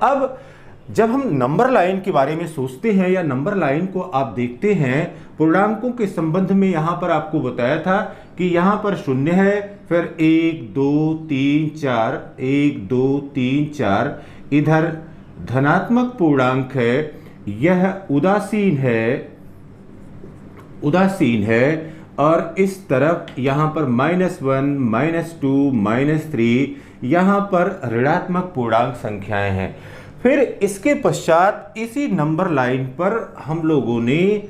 अब जब हम नंबर लाइन के बारे में सोचते हैं या नंबर लाइन को आप देखते हैं, पूर्णांकों के संबंध में यहाँ पर आपको बताया था कि यहाँ पर 0 है, फिर 1 2 3 4, 1 2 3 4, इधर धनात्मक पूर्णांक है, यह उदासीन है, और इस तरफ यहाँ पर -1 -2 -3 यहाँ पर ऋणात्मक पूर्णांक संख्याएं हैं। फिर इसके पश्चात इसी नंबर लाइन पर हम लोगों ने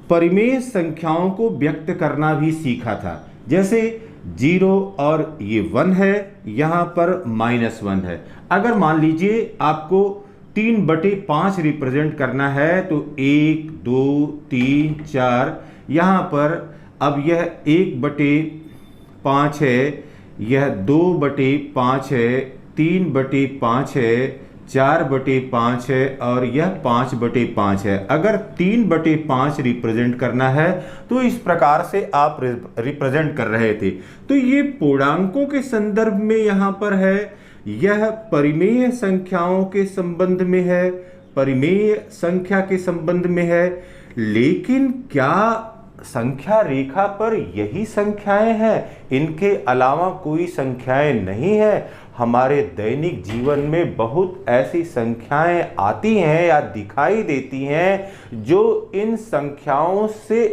परिमेय संख्याओं को व्यक्त करना भी सीखा था। जैसे 0 और ये 1 है, यहाँ पर -1 है। अगर मान लीजिए आपको 3/5 रिप्रेजेंट करना है तो 1 2 3 4, यहाँ पर अब यह 1/5 है, यह 2/5 है, 3/5 है, 4/5 है, और यह 5/5 है। अगर 3/5 रिप्रेजेंट करना है तो इस प्रकार से आप रिप्रेजेंट कर रहे थे। तो ये पूर्णांकों के संदर्भ में यहाँ पर है, यह परिमेय संख्याओं के संबंध में है, परिमेय संख्या के संबंध में है। लेकिन क्या संख्या रेखा पर यही संख्याएं हैं? इनके अलावा कोई संख्याएं नहीं है। हमारे दैनिक जीवन में बहुत ऐसी संख्याएं आती हैं या दिखाई देती हैं जो इन संख्याओं से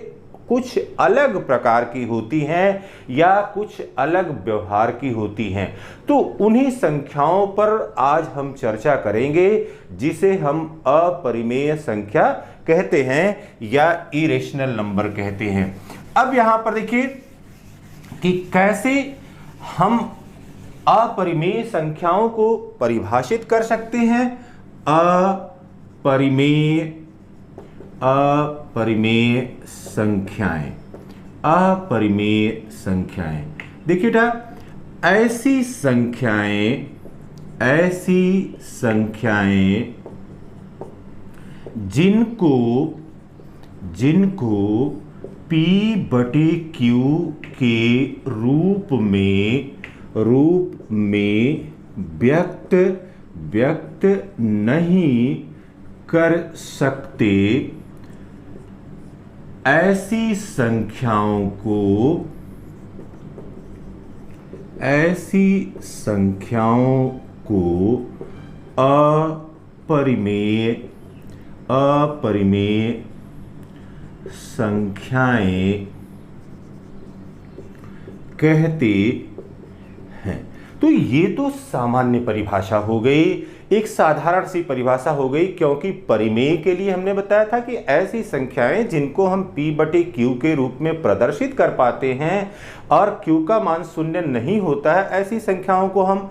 कुछ अलग प्रकार की होती हैं या कुछ अलग व्यवहार की होती हैं। तो उन्हीं संख्याओं पर आज हम चर्चा करेंगे जिसे हम अपरिमेय संख्या कहते हैं या इरेशनल नंबर कहते हैं। अब यहां पर देखिए कि कैसे हम अपरिमेय संख्याओं को परिभाषित कर सकते हैं। अपरिमेय संख्याएं देखिए बेटा, ऐसी संख्याएं जिनको P/Q के रूप में व्यक्त नहीं कर सकते, ऐसी संख्याओं को अपरिमेय संख्याएं कहते हैं। तो ये तो सामान्य परिभाषा हो गई, एक साधारण सी परिभाषा हो गई, क्योंकि परिमेय के लिए हमने बताया था कि ऐसी संख्याएं जिनको हम P/Q के रूप में प्रदर्शित कर पाते हैं और Q का मान 0 नहीं होता है, ऐसी संख्याओं को हम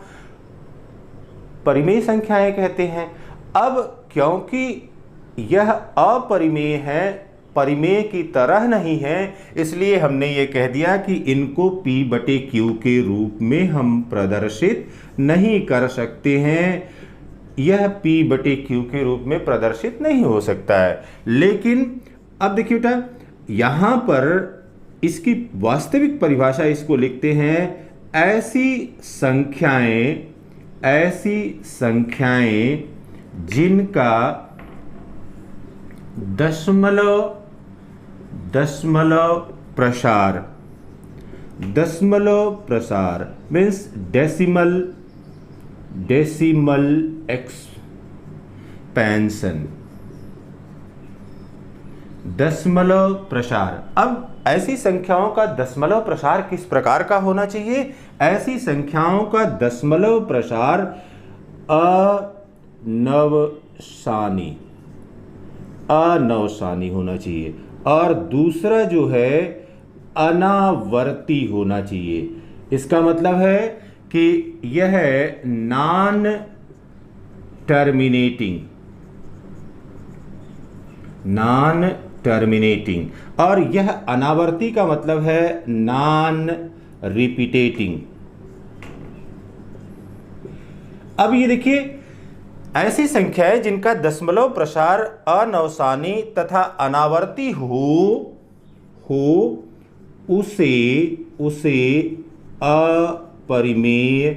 परिमेय संख्याएं कहते हैं। अब क्योंकि यह अपरिमेय है, परिमेय की तरह नहीं है, इसलिए हमने ये कह दिया कि इनको P/Q के रूप में हम प्रदर्शित नहीं कर सकते हैं। यह P/Q के रूप में प्रदर्शित नहीं हो सकता है। लेकिन अब देखिए बेटा, यहां पर इसकी वास्तविक परिभाषा इसको लिखते हैं, ऐसी संख्याएं जिनका दशमलव प्रसार मीन्स डेसिमल एक्सपेंशन, दशमलव प्रसार। अब ऐसी संख्याओं का दशमलव प्रसार किस प्रकार का होना चाहिए? ऐसी संख्याओं का दशमलव प्रसार अनवसानी होना चाहिए, और दूसरा जो है अनावर्ती होना चाहिए। इसका मतलब है कि यह नॉन टर्मिनेटिंग, और यह अनावर्ती का मतलब है नॉन रिपीटेटिंग। अब ये देखिए, ऐसी संख्याएं जिनका दशमलव प्रसार अनवसानी तथा अनावर्ती हो उसे परिमेय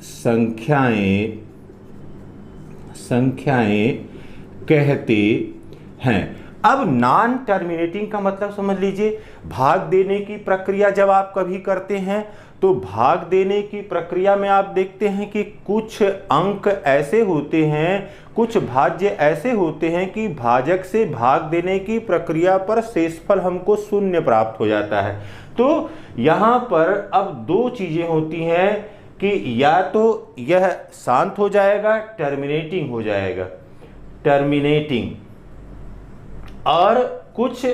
संख्याएं संख्याएं कहते हैं। अब नॉन टर्मिनेटिंग का मतलब समझ लीजिए, भाग देने की प्रक्रिया जब आप कभी करते हैं तो भाग देने की प्रक्रिया में आप देखते हैं कि कुछ अंक ऐसे होते हैं, कुछ भाज्य ऐसे होते हैं कि भाजक से भाग देने की प्रक्रिया पर शेषफल हमको शून्य प्राप्त हो जाता है। तो यहां पर अब दो चीजें होती हैं कि या तो यह शांत हो जाएगा, टर्मिनेटिंग हो जाएगा, टर्मिनेटिंग, और कुछ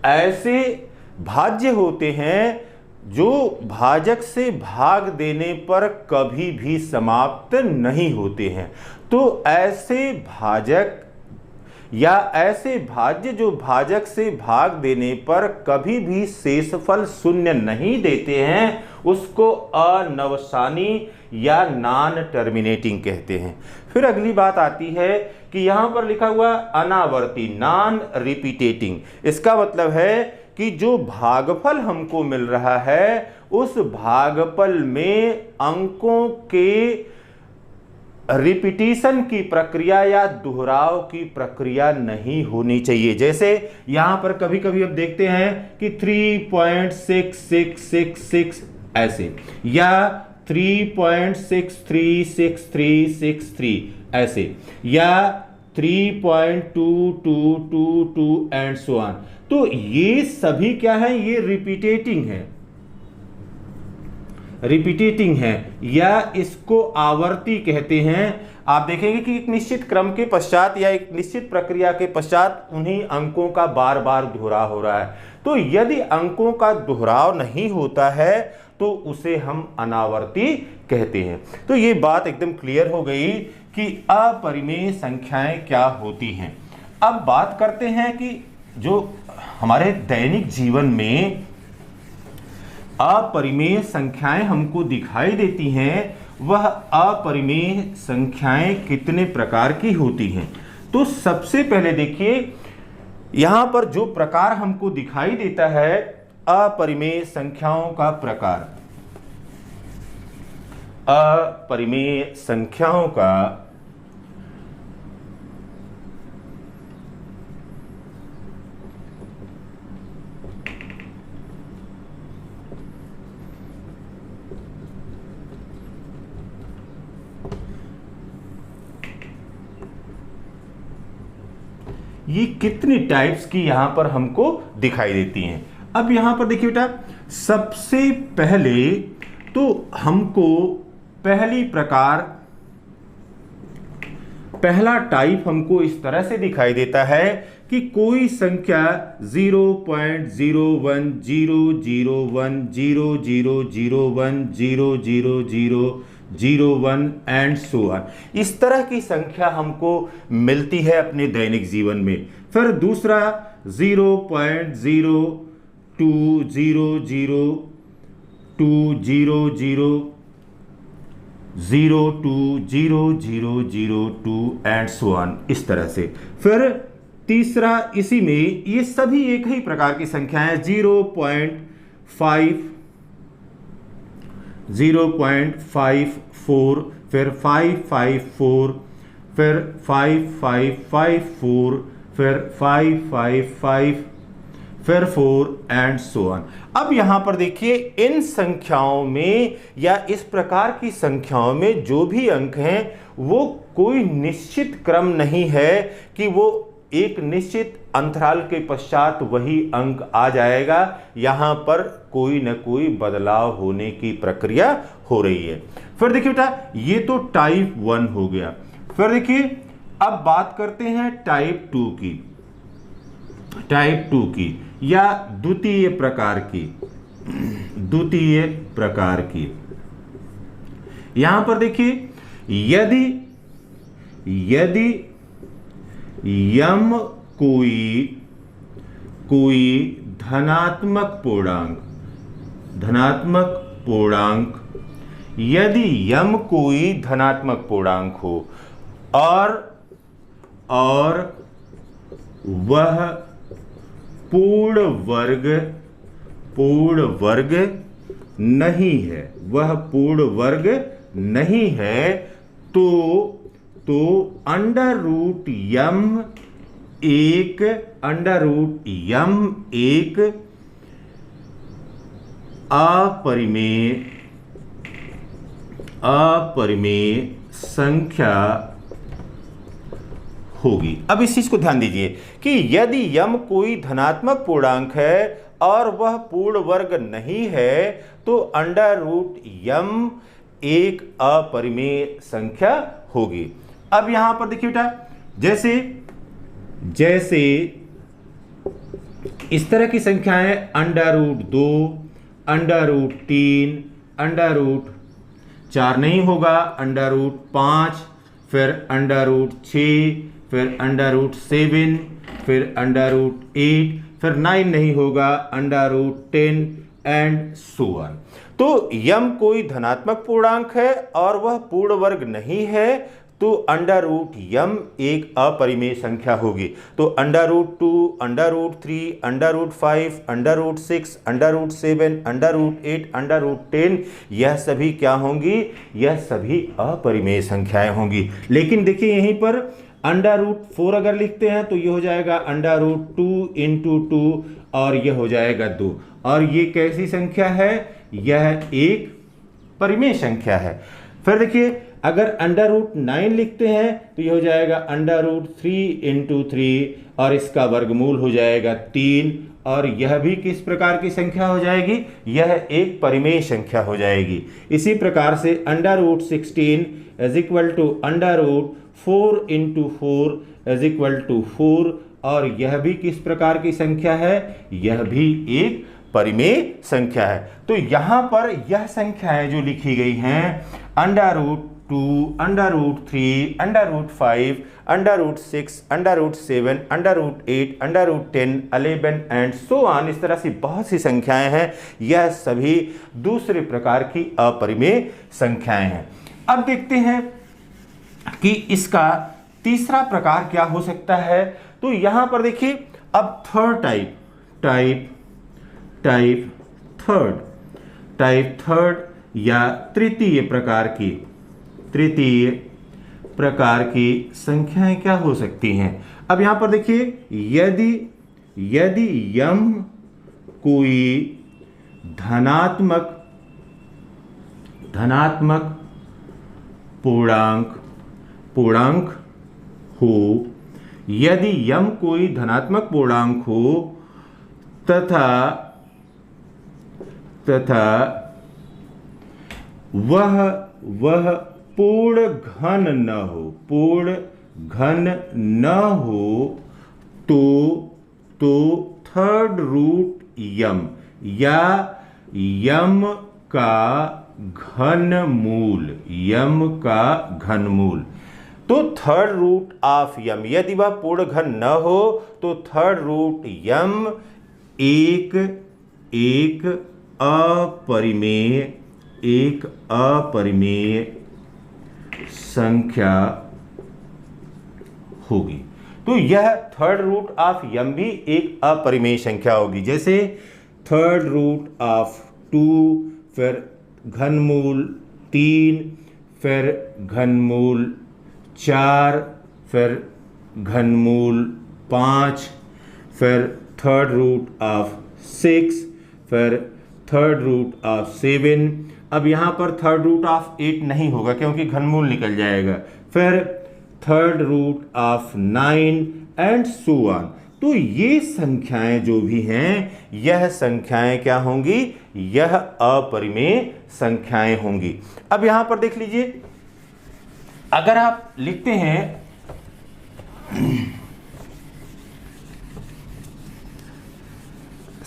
ऐसे भाज्य होते हैं जो भाजक से भाग देने पर कभी भी समाप्त नहीं होते हैं। तो ऐसे भाजक या ऐसे भाज्य जो भाजक से भाग देने पर कभी भी शेषफल शून्य नहीं देते हैं, उसको अनवसानी या नॉन टर्मिनेटिंग कहते हैं। फिर अगली बात आती है कि यहां पर लिखा हुआ अनावर्ती, नॉन रिपीटेटिंग। इसका मतलब है कि जो भागफल हमको मिल रहा है उस भागफल में अंकों के रिपीटिशन की प्रक्रिया या दोहराव की प्रक्रिया नहीं होनी चाहिए। जैसे यहां पर कभी कभी अब देखते हैं कि 3.6666 ऐसे, या 3.636363 ऐसे, या 3.2222 एंड सो ऑन। तो ये सभी क्या है, ये रिपीटेटिंग है, रिपीटेटिंग है, या इसको आवर्ती कहते हैं। आप देखेंगे कि एक निश्चित क्रम के पश्चात या एक निश्चित प्रक्रिया के पश्चात उन्हीं अंकों का बार बार दोहराव हो रहा है। तो यदि अंकों का दोहराव नहीं होता है तो उसे हम अनावर्ती कहते हैं। तो ये बात एकदम क्लियर हो गई कि अपरिमेय संख्याएं क्या होती हैं। अब बात करते हैं कि जो हमारे दैनिक जीवन में अपरिमेय संख्याएं हमको दिखाई देती हैं, वह अपरिमेय संख्याएं कितने प्रकार की होती हैं। तो सबसे पहले देखिए, यहां पर जो प्रकार हमको दिखाई देता है अपरिमेय संख्याओं का प्रकार, अपरिमेय संख्याओं का ये कितनी टाइप्स की यहां पर हमको दिखाई देती हैं। अब यहां पर देखिए बेटा, सबसे पहले तो हमको पहली प्रकार, पहला टाइप हमको इस तरह से दिखाई देता है कि कोई संख्या 0.01010001000001 एंड सो ऑन, इस तरह की संख्या हमको मिलती है अपने दैनिक जीवन में। फिर दूसरा 0.0200200002 एंड सो ऑन, इस तरह से। फिर तीसरा, इसी में ये सभी एक ही प्रकार की संख्याएं 0.5, 0.54, फिर 554, फिर 5554, फिर 555, फिर 4 एंड सो ऑन। अब यहां पर देखिए, इन संख्याओं में या इस प्रकार की संख्याओं में जो भी अंक हैं वो कोई निश्चित क्रम नहीं है कि वो एक निश्चित अंतराल के पश्चात वही अंक आ जाएगा। यहां पर कोई न कोई बदलाव होने की प्रक्रिया हो रही है। फिर देखिए बेटा, ये तो टाइप 1 हो गया। फिर देखिए, अब बात करते हैं टाइप 2 की, टाइप 2 की या द्वितीय प्रकार की, द्वितीय प्रकार की। यहां पर देखिए, यदि यम कोई धनात्मक पूर्णांक, यदि यम कोई धनात्मक पूर्णांक हो और वह पूर्ण वर्ग नहीं है, वह पूर्ण वर्ग नहीं है, तो तो अंडर रूट यम एक अपरिमेय संख्या होगी। अब इस चीज को ध्यान दीजिए कि यदि यम कोई धनात्मक पूर्णांक है और वह पूर्ण वर्ग नहीं है तो अंडर रूट यम एक अपरिमेय संख्या होगी। अब यहां पर देखिए बेटा, जैसे इस तरह की संख्याएं under root 2, under root 3, under root 4 नहीं होगा, अंडर रूट 5, फिर अंडर रूट 6, फिर अंडर रूट 7, फिर अंडर रूट 8, फिर 9 नहीं होगा, under root 10 and so on. तो यम कोई धनात्मक पूर्णांक है और वह पूर्ण वर्ग नहीं है तो अंडर रूट यम एक अपरिमेय संख्या होगी। तो under root 2, under root 3, under root 5, under root 6, under root 7, under root 8, under root 10, यह सभी क्या होंगी? यह सभी अपरिमेय संख्याएं होंगी। लेकिन देखिए यहीं पर अंडर रूट 4 अगर लिखते हैं तो ये हो जाएगा अंडर रूट 2 इंटू 2 और यह हो जाएगा 2। और ये कैसी संख्या है? यह एक परिमेय संख्या है। फिर देखिए अगर अंडर रूट 9 लिखते हैं तो यह हो जाएगा अंडर रूट 3 इंटू 3 और इसका वर्गमूल हो जाएगा 3 और यह भी किस प्रकार की संख्या हो जाएगी? यह एक परिमेय संख्या हो जाएगी। इसी प्रकार से under root 16 is equal to under root 4 into 4 is equal to 4 और यह भी किस प्रकार की संख्या है? यह भी एक परिमेय संख्या है। तो यहां पर यह संख्याएं जो लिखी गई हैं under root 2, under root 3, under root 5, under root 6, under root 7, under root 8, under root 10, 11 and so on, इस तरह से बहुत सी संख्याएं हैं। यह सभी दूसरे प्रकार की अपरिमेय संख्याएं हैं। अब देखते हैं कि इसका तीसरा प्रकार क्या हो सकता है। तो यहां पर देखिए अब टाइप थर्ड या तृतीय प्रकार की संख्याएं क्या हो सकती हैं। अब यहां पर देखिए यदि यम कोई धनात्मक पूर्णांक हो, यदि यम कोई धनात्मक पूर्णांक हो तथा वह पूर्ण घन न हो तो थर्ड रूट यम या यम का घनमूल। तो थर्ड रूट ऑफ यम, यदि वह पूर्ण घन न हो तो थर्ड रूट यम एक अपरिमेय संख्या होगी। तो यह थर्ड रूट ऑफ यम भी एक अपरिमेय संख्या होगी। जैसे थर्ड रूट ऑफ 2, फिर घनमूल 3, फिर घनमूल 4, फिर घनमूल 5, फिर थर्ड रूट ऑफ 6, फिर थर्ड रूट ऑफ 7। अब यहां पर थर्ड रूट ऑफ 8 नहीं होगा क्योंकि घनमूल निकल जाएगा। फिर third root of 9 and so on. तो ये संख्याएं जो भी हैं यह संख्याएं क्या होंगी? यह अपरिमेय संख्याएं होंगी। अब यहां पर देख लीजिए, अगर आप लिखते हैं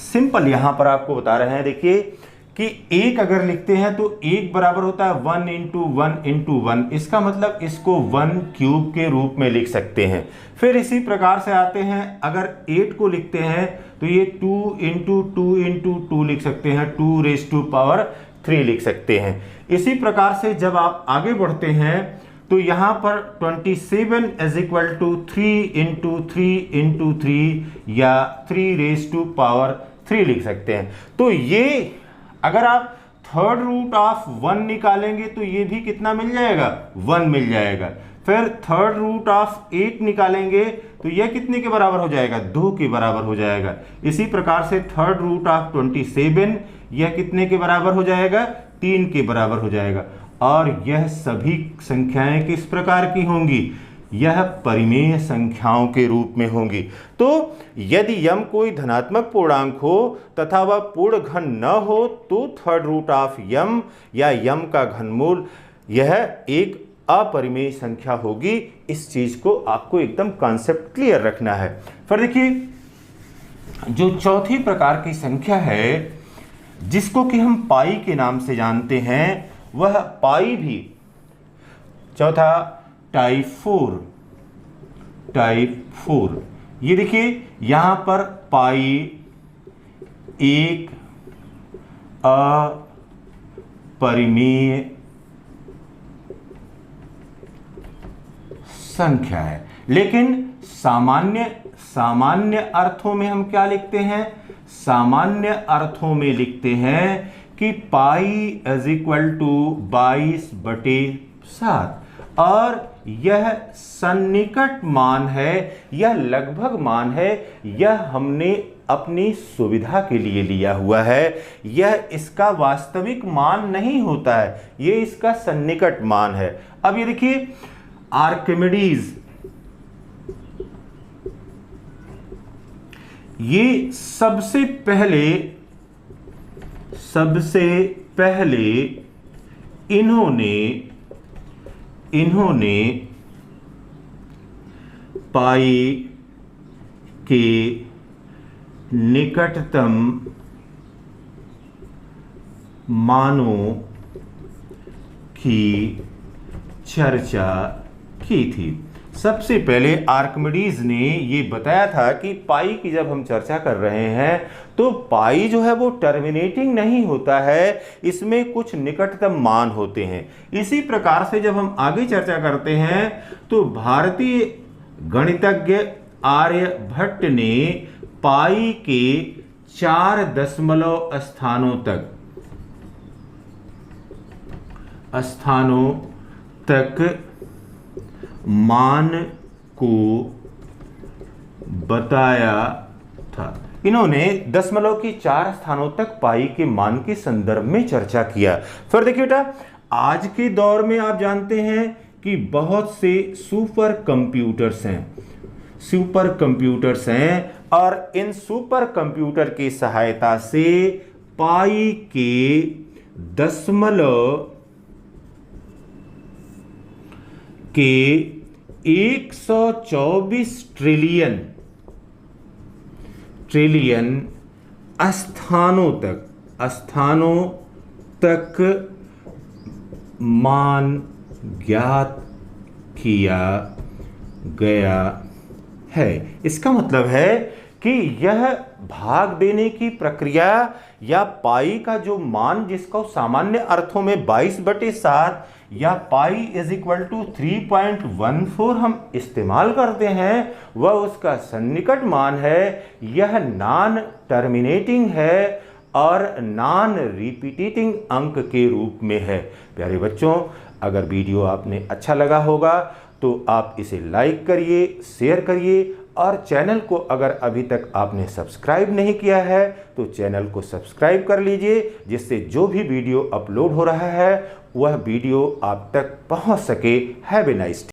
सिंपल, यहां पर आपको बता रहे हैं देखिए कि एक अगर लिखते हैं तो एक बराबर होता है 1 इंटू 1 इंटू 1। इसका मतलब इसको 1 क्यूब के रूप में लिख सकते हैं। फिर इसी प्रकार से आते हैं, अगर 8 को लिखते हैं तो ये 2 इंटू 2 इंटू 2 लिख सकते हैं, 2 रेज़ टू पावर 3 लिख सकते हैं। इसी प्रकार से जब आप आगे बढ़ते हैं तो यहां पर 27 is equal to 3 into 3 into 3 या 3 रेज़ टू पावर 3 लिख सकते हैं। तो ये अगर आप थर्ड रूट ऑफ 1 निकालेंगे तो ये भी कितना मिल जाएगा? 1 मिल जाएगा। फिर थर्ड रूट ऑफ 8 निकालेंगे तो यह कितने के बराबर हो जाएगा, 2 के बराबर हो जाएगा। इसी प्रकार से थर्ड रूट ऑफ 27 यह कितने के बराबर हो जाएगा, 3 के बराबर हो जाएगा। और यह सभी संख्याएं किस प्रकार की होंगी, यह परिमेय संख्याओं के रूप में होंगी। तो यदि यम कोई धनात्मक पूर्णांक हो तथा वह पूर्ण घन न हो तो थर्ड रूट ऑफ यम या यम का घनमूल यह एक अपरिमेय संख्या होगी। इस चीज को आपको एकदम कॉन्सेप्ट क्लियर रखना है। फिर देखिए, जो चौथी प्रकार की संख्या है जिसको कि हम पाई के नाम से जानते हैं, वह पाई भी चौथा टाइप 4। ये देखिए यहां पर पाई एक अपरिमेय संख्या है। लेकिन सामान्य अर्थों में हम क्या लिखते हैं, सामान्य अर्थों में लिखते हैं कि पाई इज इक्वल टू 22/7 और यह सन्निकट मान है, यह लगभग मान है, यह हमने अपनी सुविधा के लिए लिया हुआ है। यह इसका वास्तविक मान नहीं होता है, यह इसका सन्निकट मान है। अब ये देखिए, आर्किमिडीज ये सबसे पहले इन्होंने पाई के निकटतम मानों की चर्चा की थी। सबसे पहले आर्किमिडीज ने ये बताया था कि पाई की जब हम चर्चा कर रहे हैं तो पाई जो है वो टर्मिनेटिंग नहीं होता है, इसमें कुछ निकटतम मान होते हैं। इसी प्रकार से जब हम आगे चर्चा करते हैं तो भारतीय गणितज्ञ आर्यभट्ट ने पाई के 4 दशमलव स्थानों तक मान को बताया था। इन्होंने दशमलव की 4 स्थानों तक पाई के मान के संदर्भ में चर्चा किया। फिर देखिए बेटा, आज के दौर में आप जानते हैं कि बहुत से सुपर कंप्यूटर्स हैं और इन सुपर कंप्यूटर की सहायता से पाई के दशमलव के 124 ट्रिलियन स्थानों तक मान ज्ञात किया गया है। इसका मतलब है कि यह भाग देने की प्रक्रिया या पाई का जो मान जिसको सामान्य अर्थों में 22/7 या पाई इज इक्वल टू 3.14 हम इस्तेमाल करते हैं, वह उसका सन्निकट मान है। यह नॉन टर्मिनेटिंग है और नॉन रिपीटिंग अंक के रूप में है। प्यारे बच्चों, अगर वीडियो आपने अच्छा लगा होगा तो आप इसे लाइक करिए, शेयर करिए और चैनल को अगर अभी तक आपने सब्सक्राइब नहीं किया है तो चैनल को सब्सक्राइब कर लीजिए, जिससे जो भी वीडियो अपलोड हो रहा है वह वीडियो आप तक पहुंच सके। Have a nice day.